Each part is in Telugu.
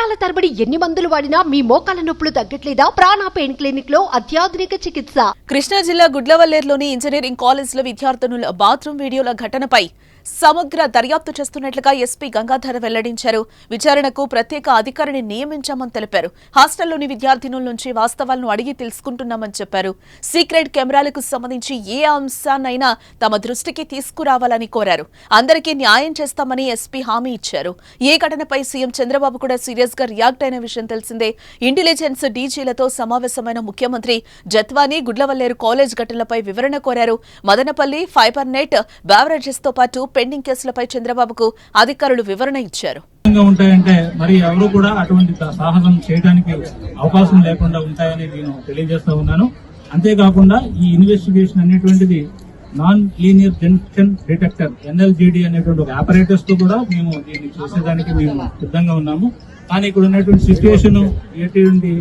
సంవత్సరాల తరబడి ఎన్ని మందులు వాడినా మీ మోకాల నొప్పులు తగ్గట్లేదా? ప్రాణ పెయిన్ క్లినిక్ లో అత్యాధునిక చికిత్స. కృష్ణా జిల్లా గుడ్లవల్లేరులోని ఇంజనీరింగ్ కాలేజీలో విద్యార్థినుల బాత్రూమ్ వీడియోల ఘటనపై సమగ్ర దర్యాప్తు చేస్తున్నట్లుగా ఎస్పీ గంగాధర వెల్లడించారు. విచారణకు ప్రత్యేక అధికారిని నియమించామని తెలిపారు. హాస్టల్లోని విద్యార్థినుల నుంచి వాస్తవాలను అడిగి తెలుసుకుంటున్నామని చెప్పారు. సీక్రెట్ కెమెరాలకు సంబంధించి ఏ అంశాన్నైనా తమ దృష్టికి తీసుకురావాలని కోరారు. అందరికీ న్యాయం చేస్తామని ఎస్పీ హామీ ఇచ్చారు. ఈ ఘటనపై సీఎం చంద్రబాబు కూడా సీరియస్ గా రియాక్ట్ అయిన విషయం తెలిసిందే. ఇంటెలిజెన్స్ డీజీలతో సమావేశమైన ముఖ్యమంత్రి జత్వానీ గుడ్లవల్లేరు కాలేజ్ ఘటనలపై వివరణ కోరారు. మదనపల్లి, ఫైబర్ నెట్, బెవరేజెస్ తో పాటు పెండింగ్ కేసులపై చంద్రబాబుకు అధికారులు వివరణ ఇచ్చారు. ఉంటాయంటే మరి ఎవరు కూడా అటువంటి సాహసం చేయడానికి అవకాశం లేకుండా ఉంటాయని నేను తెలియజేస్తా ఉన్నాను. అంతేకాకుండా ఈ ఇన్వెస్టిగేషన్ అనేటువంటిది non linear junction detector NLGD అనేటువంటి ఒక ఆపరేటర్స్ తో కూడా మేము దీన్ని చేసేదానికి మేము సిద్ధంగా ఉన్నాము. కానీ ఇక్కడ ఉన్నటువంటి సిచ్యువేషన్ ఎటువంటి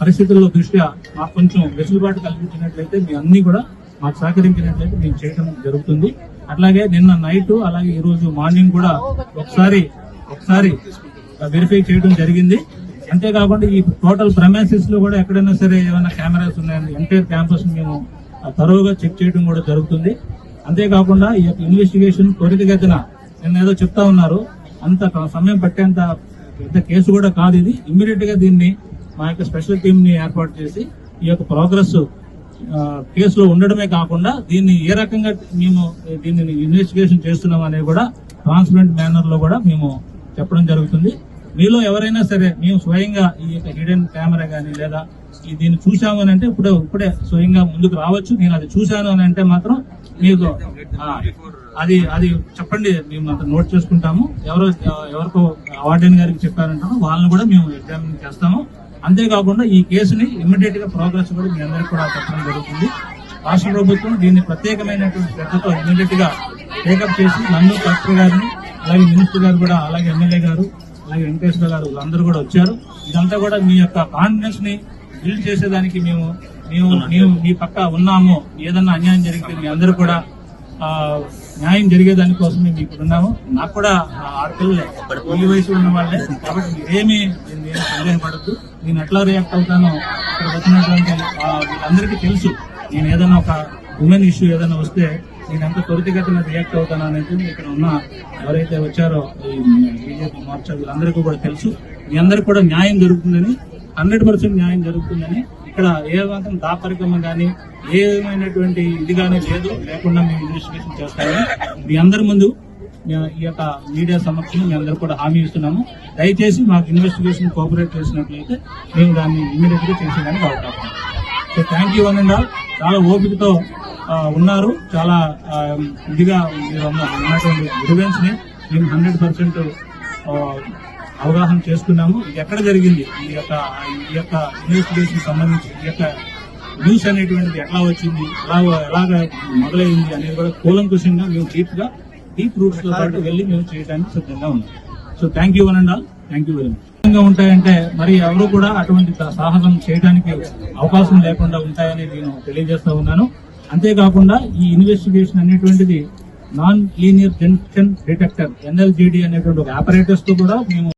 పరిస్థితుల్లో దృష్ట్యా మాకు కొంచెం వెసులుబాటు కల్పించినట్లయితే మీ అన్ని కూడా మాకు సహకరించినట్లయితే మేము చేయడం జరుగుతుంది. అట్లాగే నిన్న నైట్ అలాగే ఈ రోజు మార్నింగ్ కూడా ఒకసారి వెరిఫై చేయడం జరిగింది. అంతేకాకుండా ఈ టోటల్ ప్రెమైసెస్ లో కూడా ఎక్కడైనా సరే ఏమైనా కెమెరాస్ ఉన్నాయని ఎంటైర్ క్యాంపస్ మేము తరువుగా చెక్ చేయడం కూడా జరుగుతుంది. అంతేకాకుండా ఈ యొక్క ఇన్వెస్టిగేషన్ త్వరితగతిన నిన్న ఏదో చెప్తా ఉన్నారు, అంత సమయం పట్టేంత పెద్ద కేసు కూడా కాదు ఇది. ఇమ్మీడియట్ గా దీన్ని మా యొక్క స్పెషల్ టీమ్ ని ఏర్పాటు చేసి ఈ యొక్క ప్రోగ్రెస్ కేసులో ఉండడమే కాకుండా దీన్ని ఏ రకంగా మేము దీన్ని ఇన్వెస్టిగేషన్ చేస్తున్నాం అనేది కూడా ట్రాన్స్పరెంట్ మేనర్ లో కూడా మేము చెప్పడం జరుగుతుంది. మీలో ఎవరైనా సరే మేము స్వయంగా ఈ యొక్క హిడెన్ కెమెరా కానీ లేదా దీన్ని చూసాము అని అంటే ఇప్పుడే స్వయంగా ముందుకు రావచ్చు. నేను అది చూశాను అని అంటే మాత్రం మీకు అది చెప్పండి, మేము అంత నోట్ చేసుకుంటాము. ఎవరికో వార్డెన్ గారికి చెప్పారంటారో వాళ్ళని కూడా మేము ఎగ్జామిన్ చేస్తాము. అంతేకాకుండా ఈ కేసుని ఇమ్మీడియట్ గా ప్రోగ్రెస్ కూడా మీ అందరికీ కూడా చెప్పడం జరుగుతుంది. రాష్ట్ర ప్రభుత్వం దీన్ని ప్రత్యేకమైనటువంటి శ్రద్ధతో ఇమ్మీడియట్ గా టేకప్ చేసి నన్ను, కలెక్టర్ గారిని, అలాగే మినిస్టర్ గారు కూడా, అలాగే ఎమ్మెల్యే గారు, అలాగే వెంకటేశ్వర గారు వీళ్ళందరూ కూడా వచ్చారు. ఇదంతా కూడా మీ యొక్క కాన్ఫిడెన్స్ ని బిల్డ్ చేసేదానికి మేము మీ పక్క ఉన్నాము. ఏదన్నా అన్యాయం జరిగితే మీ అందరూ కూడా న్యాయం జరిగేదానికోసం మేము ఇక్కడ ఉన్నాము. నాకు కూడా ఆడపిల్లలే, ఈ వయసు ఉన్న వాళ్ళే, కాబట్టి మీరేమీ సందేహపడద్దు. నేను ఎట్లా రియాక్ట్ అవుతానో ఇక్కడ వచ్చినటువంటి వీళ్ళందరికీ తెలుసు. నేను ఏదైనా ఒక ఉమెన్ ఇష్యూ ఏదైనా వస్తే నేను ఎంత త్వరితగతిన రియాక్ట్ అవుతాను అనేది ఇక్కడ ఉన్న ఎవరైతే వచ్చారో ఈ బీజేపీ మోర్చా వీళ్ళందరికీ కూడా తెలుసు. మీ అందరికీ కూడా న్యాయం జరుగుతుందని, 100% న్యాయం జరుగుతుందని, ఇక్కడ ఏ మాత్రం దాపరికం కానీ ఏమైనటువంటి ఇది కానీ లేకుండా మేము ఇన్వెస్టిగేషన్ చేస్తామని మీ అందరి ముందు ఈ యొక్క మీడియా సమక్షంలో మీ అందరూ కూడా హామీ ఇస్తున్నాము. దయచేసి మాకు ఇన్వెస్టిగేషన్ కోఆపరేట్ చేసినట్లయితే మేము దాన్ని ఇమీడియట్ గా చేసేదానికి అవకాశం. So thank you one and all. చాలా ఓపికతో ఉన్నారు. చాలా ఇదిగా ఉన్నటువంటి గ్రీవెన్స్ ని మేము 100% అవగాహన చేసుకున్నాము. ఇది ఎక్కడ జరిగింది, ఈ యొక్క ఇన్వెస్టిగేషన్ సంబంధించి ఈ యొక్క న్యూస్ అనేటువంటిది ఎట్లా వచ్చింది, ఎలాగా మొదలైంది అనేది కూడా కూలంకుషంగా మేము డీప్ రూట్స్ తో పాటు వెళ్లి మేము చేయడానికి సిద్ధంగా ఉన్నాం. So thank you one and all. Thank you very much. ఉంటాయంటే మరి ఎవరు కూడా అటువంటి సాహసం చేయడానికి అవకాశం లేకుండా ఉంటాయని నేను తెలియజేస్తా ఉన్నాను. అంతేకాకుండా ఈ ఇన్వెస్టిగేషన్ అనేటువంటిది non linear junction detector NLGD అనేటువంటి ఒక ఆపరేటర్స్ తో కూడా మేము